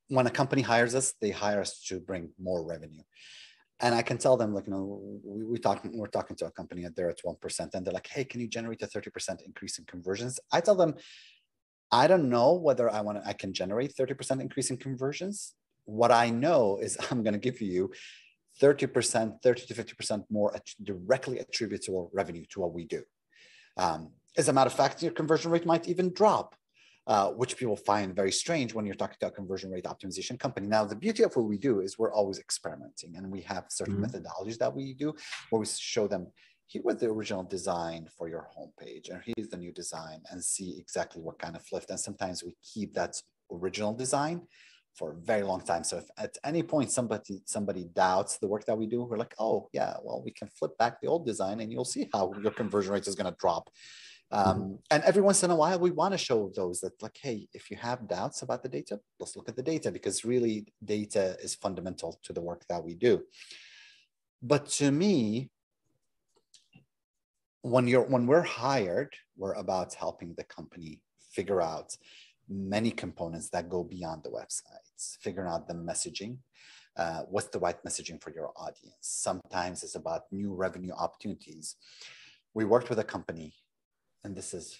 when a company hires us, they hire us to bring more revenue. And I can tell them, like, we're talking to a company and they're at 1%, and they're like, hey, can you generate a 30% increase in conversions? I tell them, I don't know whether I can generate 30% increase in conversions. What I know is I'm going to give you 30%, 30 to 50% more directly attributable revenue to what we do. As a matter of fact, your conversion rate might even drop, which people find very strange when you're talking to a conversion rate optimization company. Now, the beauty of what we do is we're always experimenting, and we have certain methodologies that we do where we show them, here was the original design for your homepage, and here's the new design, and see exactly what kind of lift. And sometimes we keep that original design for a very long time. So if at any point somebody doubts the work that we do, we're like, oh yeah, well, we can flip back the old design and you'll see how your conversion rate is going to drop. And every once in a while, we want to show those that, like, hey, if you have doubts about the data, let's look at the data, because really data is fundamental to the work that we do. But to me, when we're hired, we're about helping the company figure out many components that go beyond the websites, figuring out the messaging. What's the right messaging for your audience? Sometimes it's about new revenue opportunities. We worked with a company, and this is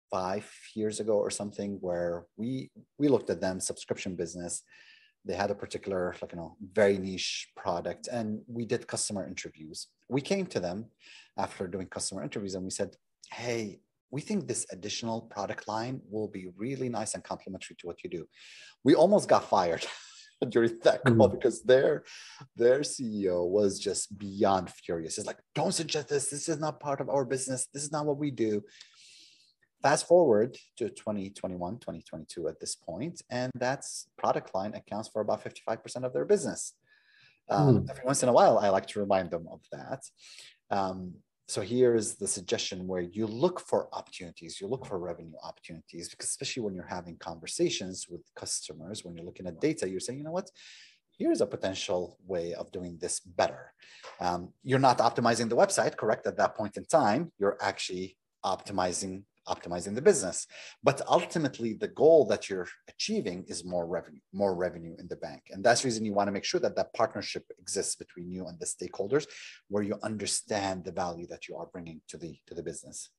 5 years ago or something, where we looked at them, subscription business. They had a particular, very niche product, and we did customer interviews. We came to them after doing customer interviews and we said, hey, we think this additional product line will be really nice and complementary to what you do. We almost got fired during that call because their CEO was just beyond furious. It's like, don't suggest this. This is not part of our business. This is not what we do. Fast forward to 2021, 2022 at this point, and that's product line accounts for about 55% of their business. Every once in a while, I like to remind them of that. So here's the suggestion where you look for opportunities, you look for revenue opportunities, because especially when you're having conversations with customers, when you're looking at data, you're saying, you know what, here's a potential way of doing this better. You're not optimizing the website, correct, at that point in time. You're actually optimizing the business. But ultimately, the goal that you're achieving is more revenue in the bank. And that's the reason you want to make sure that that partnership exists between you and the stakeholders, where you understand the value that you are bringing to the business.